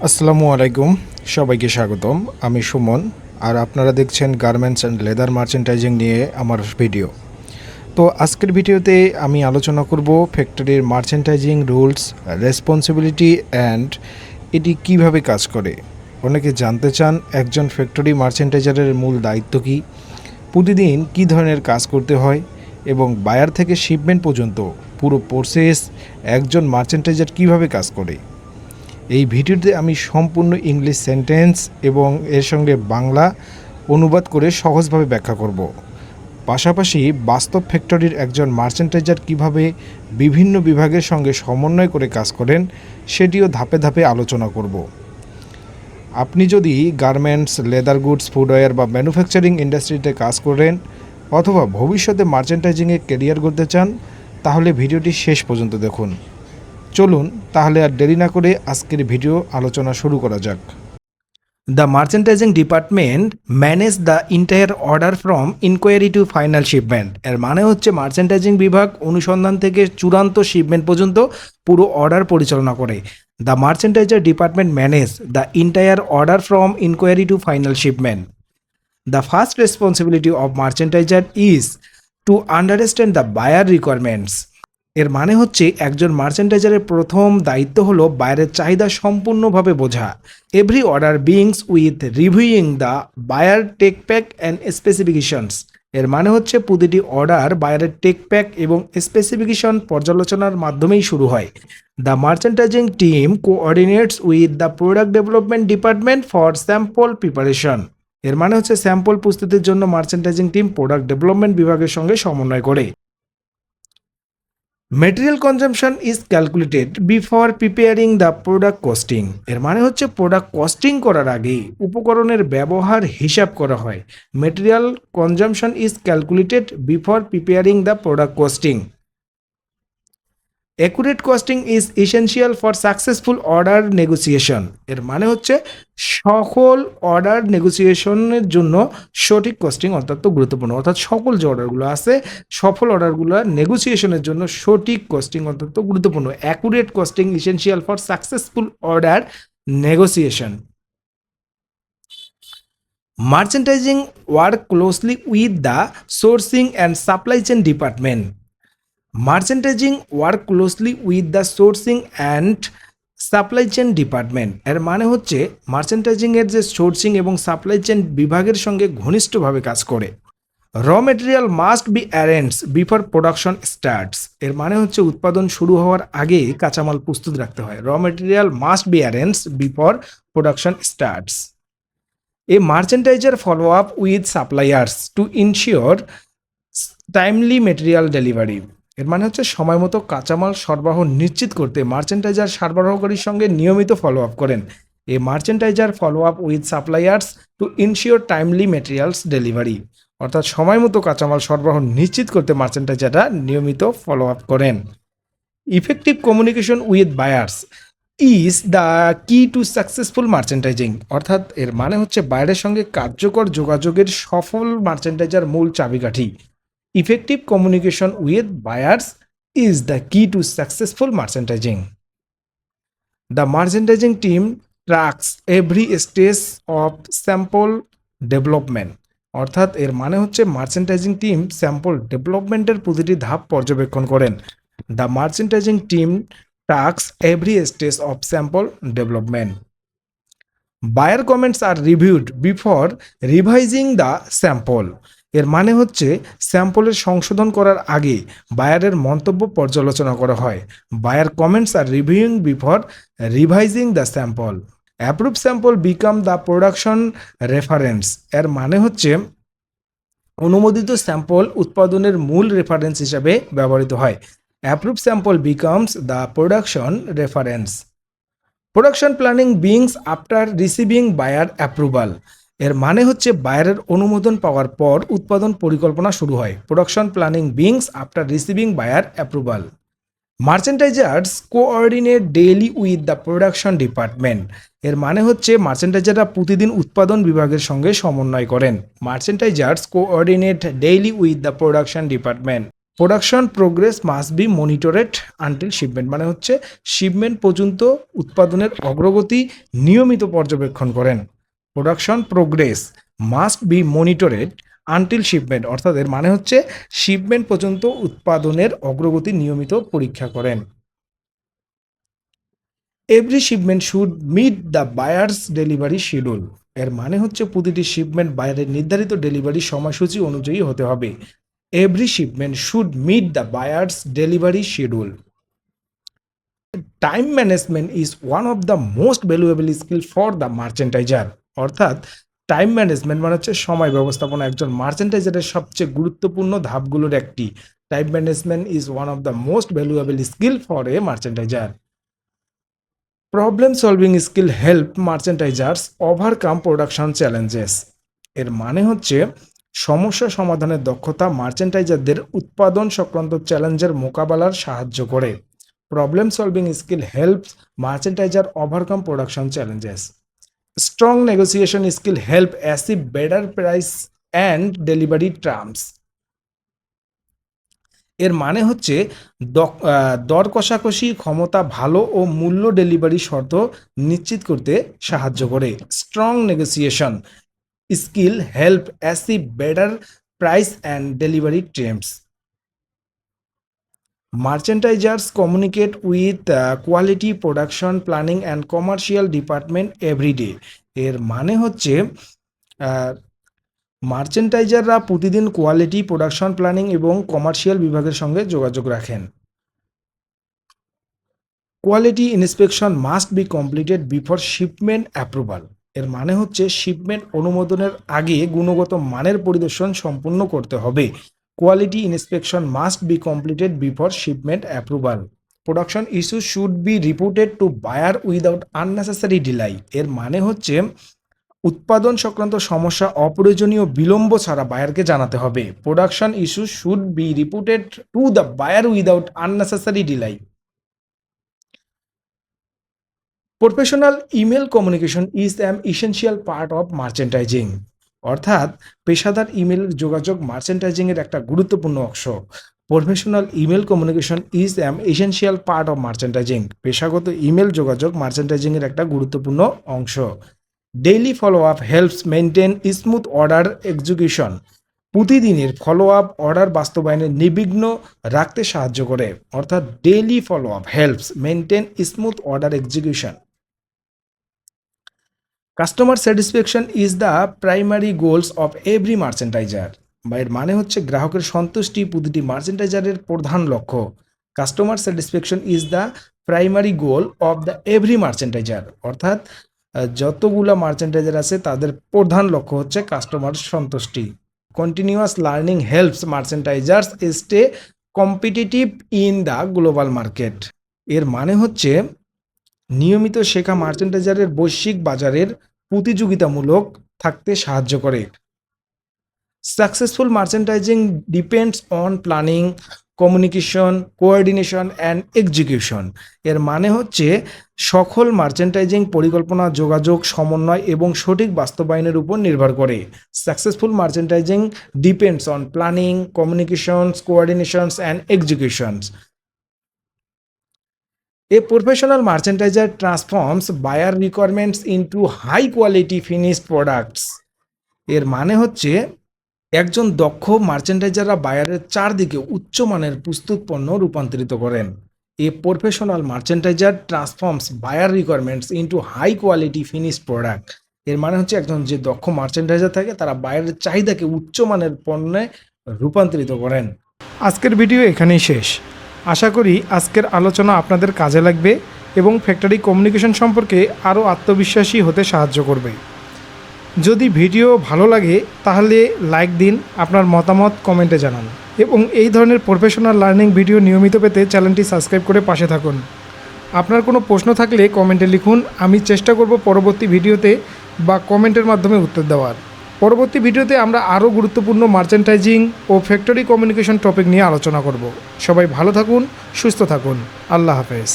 আসসালামু আলাইকুম, সবাইকে স্বাগতম। আমি সুমন, আর আপনারা দেখছেন গার্মেন্টস অ্যান্ড লেদার মার্চেন্টাইজিং নিয়ে আমার ভিডিও। তো আজকের ভিডিওতে আমি আলোচনা করব ফ্যাক্টরির মার্চেন্টাইজিং রুলস, রেসপন্সিবিলিটি অ্যান্ড এটি কিভাবে কাজ করে। অনেকে জানতে চান একজন ফ্যাক্টরি মার্চেন্টাইজারের মূল দায়িত্ব কী, প্রতিদিন কী ধরনের কাজ করতে হয় এবং বায়ার থেকে শিপমেন্ট পর্যন্ত পুরো প্রসেস একজন মার্চেন্টাইজার কিভাবে কাজ করে। এই ভিডিওতে আমি সম্পূর্ণ ইংলিশ সেন্টেন্স এবং এর সঙ্গে বাংলা অনুবাদ করে সহজভাবে ব্যাখ্যা করব। পাশাপাশি বাস্তব ফ্যাক্টরির একজন মার্চেন্টাইজার কিভাবে বিভিন্ন বিভাগের সঙ্গে সমন্বয় করে কাজ করেন সেটিও ধাপে ধাপে আলোচনা করব। আপনি যদি গার্মেন্টস, লেদার গুডস, ফুডওয়্যার বা ম্যানুফ্যাকচারিং ইন্ডাস্ট্রিতে কাজ করেন অথবা ভবিষ্যতে মার্চেন্টাইজিংয়ে ক্যারিয়ার করতে চান, তাহলে ভিডিওটি শেষ পর্যন্ত দেখুন। চলুন তাহলে আর দেরি না করে আজকের ভিডিও আলোচনা শুরু করা যাক। The merchandising department manage the entire order from enquiry to final shipment. এর মানে হচ্ছে মার্চেন্টাইজিং বিভাগ অনুসন্ধান থেকে চূড়ান্ত শিপমেন্ট পর্যন্ত পুরো অর্ডার পরিচালনা করে। The merchandiser department manage the entire order from enquiry to final shipment. The first responsibility of merchandiser is to understand the buyer requirements. এর মানে হচ্ছে একজন মার্চেন্টাইজারের প্রথম দায়িত্ব হলো বাইরের চাহিদা সম্পূর্ণভাবে বোঝা। Every order begins with reviewing the buyer tech pack and specifications. এর মানে হচ্ছে প্রতিটি অর্ডার বায়ারের টেক প্যাক এবং স্পেসিফিকেশন পর্যালোচনার মাধ্যমেই শুরু হয়। The merchandising team coordinates with the product development department for sample preparation. এর মানে হচ্ছে স্যাম্পল প্রস্তুতির জন্য মার্চেন্টাইজিং টিম প্রোডাক্ট ডেভেলপমেন্ট বিভাগের সঙ্গে সমন্বয় করে। Material consumption is calculated before preparing the product costing. এর মানে হচ্ছে প্রোডাক্ট কস্টিং করার আগেই উপকরণের ব্যবহার হিসাব করা হয়। Material consumption is calculated before preparing the product costing. Accurate costing is essential for successful order negotiation. এর মানে হচ্ছে সকল অর্ডার নেগোসিয়েশনের জন্য সঠিক কস্টিং অত্যন্ত গুরুত্বপূর্ণ। অর্থাৎ সকল যে অর্ডারগুলো আছে সফল অর্ডারগুলো নেগোসিয়েশনের জন্য সঠিক কস্টিং অত্যন্ত গুরুত্বপূর্ণ। Accurate costing essential for successful order negotiation. Merchandising work closely with the sourcing and supply chain department. Merchandising work closely with the sourcing and supply chain department. এর মানে হচ্ছে মার্চেন্টাইজিংয়ের যে সোর্সিং এবং সাপ্লাই চেন বিভাগের সঙ্গে ঘনিষ্ঠভাবে কাজ করে। র material must be arranged before production starts. এর মানে হচ্ছে উৎপাদন শুরু হওয়ার আগে কাঁচামাল প্রস্তুত রাখতে হয়। Raw material must be arranged before production starts. A merchandiser follow up with suppliers to ensure timely material delivery. এর মানে হচ্ছে সময় মতো কাঁচামাল সরবরাহ নিশ্চিত করতে মার্চেন্টাইজার সরবরাহকারীর সঙ্গে নিয়মিত ফলো আপ করেন। A merchandiser follow up with suppliers to ensure timely materials delivery. অর্থাৎ সময় মতো কাঁচামাল সরবরাহ নিশ্চিত করতে মার্চেন্টাইজাররা নিয়মিত ফলো আপ করেন। Effective communication with buyers is the key to successful merchandising. অর্থাৎ এর মানে হচ্ছে বাইরের সঙ্গে কার্যকর যোগাযোগের সফল মার্চেন্টাইজার মূল চাবিকাঠি। Effective communication with buyers is the key to successful merchandising. The merchandising team tracks every stage of sample development. অর্থাৎ এর মানে হচ্ছে মার্চেন্টাইজিং টিম স্যাম্পল ডেভেলপমেন্টের প্রতিটি ধাপ পর্যবেক্ষণ করেন। The merchandising team tracks every stage of sample development. Buyer comments are reviewed before revising the sample. এর মানে হচ্ছে স্যাম্পলের সংশোধন করার আগে বায়ারের মন্তব্য পর্যালোচনা করা হয়। বায়ার কমেন্টস আর reviewing before revising the sample. Approve sample become the production reference. এর মানে হচ্ছে অনুমোদিত স্যাম্পল উৎপাদনের মূল রেফারেন্স হিসাবে ব্যবহৃত হয়। Approve sample becomes the production reference. Production planning begins after receiving buyer approval. এর মানে হচ্ছে বায়ারের অনুমোদন পাওয়ার পর উৎপাদন পরিকল্পনা শুরু হয়। Production planning begins after receiving buyer approval. Merchandisers coordinate daily with the production department. এর মানে হচ্ছে মার্চেন্টাইজাররা প্রতিদিন উৎপাদন বিভাগের সঙ্গে সমন্বয় করেন। Merchandisers coordinate daily with the production department. Production progress must be monitored until shipment, মানে হচ্ছে শিপমেন্ট পর্যন্ত উৎপাদনের অগ্রগতি নিয়মিত পর্যবেক্ষণ করেন। Production progress must be monitored until shipment, অর্থাৎ এর মানে হচ্ছে শিপমেন্ট পর্যন্ত উৎপাদনের অগ্রগতি নিয়মিত পরীক্ষা করেন। Every shipment should meet the buyers delivery schedule, এর মানে হচ্ছে প্রতিটি শিপমেন্ট বায়ারের নির্ধারিত ডেলিভারি সময়সূচি অনুযায়ী হতে হবে। Every shipment should meet the buyers delivery schedule. Time management is one of the most valuable skill for the merchandiser, অর্থাৎ টাইম ম্যানেজমেন্ট মানে হচ্ছে সময় ব্যবস্থাপনা একজন মার্চেন্টাইজারের সবচেয়ে গুরুত্বপূর্ণ ধাপগুলোর একটি। Time management is one of the most valuable skill for a merchandiser. Problem solving skill help merchandisers overcome production challenges, এর মানে হচ্ছে সমস্যা সমাধানের দক্ষতা মার্চেন্টাইজারদের উৎপাদন সংক্রান্ত চ্যালেঞ্জের মোকাবেলার সাহায্য করে। Problem solving skill helps merchandiser overcome production challenges. Strong negotiation skill help achieve better price and delivery terms, এর মানে হচ্ছে দর কষাকষি ক্ষমতা ভালো ও মূল্য ডেলিভারি শর্ত নিশ্চিত করতে সাহায্য করে। Strong negotiation skill help achieve better price and delivery terms. Merchandisers communicate with quality production planning and commercial department every day, এর মানে হচ্ছে মার্চেন্টাইজাররা প্রতিদিন কোয়ালিটি প্রোডাকশন প্ল্যানিং এবং কমার্শিয়াল বিভাগের সঙ্গে যোগাযোগ রাখেন। Quality inspection must be completed before shipment approval, এর মানে হচ্ছে শিপমেন্ট অনুমোদনের আগে গুণগত মানের পরিদর্শন সম্পূর্ণ করতে হবে। Quality inspection must be completed before shipment approval. Production issue should be reported to buyer without unnecessary delay, এর মানে হচ্ছে উৎপাদন সংক্রান্ত সমস্যা অপ্রয়োজনীয় বিলম্ব ছাড়া বায়ারকে জানাতে হবে। Production issue should be reported to the buyer without unnecessary delay. Professional email communication is an essential part of merchandising, অর্থাৎ পেশাদার ইমেল যোগাযোগ মার্চেন্টাইজিংয়ের একটা গুরুত্বপূর্ণ অংশ। Professional email communication is an essential part of merchandising, পেশাগত ইমেল যোগাযোগ মার্চেন্টাইজিংয়ের একটা গুরুত্বপূর্ণ অংশ। Daily follow up helps maintain smooth order execution, প্রতিদিনের ফলো আপ অর্ডার বাস্তবায়নে নির্বিঘ্ন রাখতে সাহায্য করে, অর্থাৎ daily follow up helps maintain smooth order execution. Customer satisfaction is the primary goals of every merchandiser, বা এর মানে হচ্ছে গ্রাহকের সন্তুষ্টি প্রতিটি মার্চেন্টাইজারের প্রধান লক্ষ্য। Customer satisfaction is the primary goal of the every merchandiser, অর্থাৎ যতগুলো মার্চেন্টাইজার আছে তাদের প্রধান লক্ষ্য হচ্ছে কাস্টমার সন্তুষ্টি। Continuous learning helps merchandisers stay competitive in the global market, এর মানে হচ্ছে নিয়মিত শেখা মার্চেন্টাইজারের বৈশ্বিক বাজারের প্রতিযোগিতামূলক থাকতে সাহায্য করে। Successful merchandising depends on planning, communication, coordination and execution, এর মানে হচ্ছে সফল মার্চেন্টাইজিং পরিকল্পনা, যোগাযোগ, সমন্বয় এবং সঠিক বাস্তবায়নের উপর নির্ভর করে। Successful merchandising depends on planning, communications, coordinations and executions. A professional merchandiser transforms buyer requirements into high quality finished products, এর মানে হচ্ছে একজন দক্ষ মার্চেন্ডাইজাররা বায়ারের চারদিকে উচ্চমানের প্রস্তুত পণ্য রূপান্তরিত করেন। A professional merchandiser transforms buyer requirements into high quality finished product, এর মানে হচ্ছে একজন যে দক্ষ মার্চেন্ডাইজার থাকে তারা বায়ারের চাহিদাকে উচ্চমানের পণ্যে রূপান্তরিত করেন। আজকের ভিডিও এখানেই শেষ। আশা করি আজকের আলোচনা আপনাদের কাজে লাগবে এবং ফ্যাক্টরি কমিউনিকেশন সম্পর্কে আরও আত্মবিশ্বাসী হতে সাহায্য করবে। যদি ভিডিও ভালো লাগে তাহলে লাইক দিন, আপনার মতামত কমেন্টে জানান এবং এই ধরনের প্রফেশনাল লার্নিং ভিডিও নিয়মিত পেতে চ্যানেলটি সাবস্ক্রাইব করে পাশে থাকুন। আপনার কোনো প্রশ্ন থাকলে কমেন্টে লিখুন, আমি চেষ্টা করব পরবর্তী ভিডিওতে বা কমেন্টের মাধ্যমে উত্তর দেওয়ার। পরবর্তী ভিডিওতে আমরা আরও গুরুত্বপূর্ণ মার্চেন্টাইজিং ও ফ্যাক্টরি কমিউনিকেশন টপিক নিয়ে আলোচনা করব। সবাই ভালো থাকুন, সুস্থ থাকুন। আল্লাহ হাফেজ।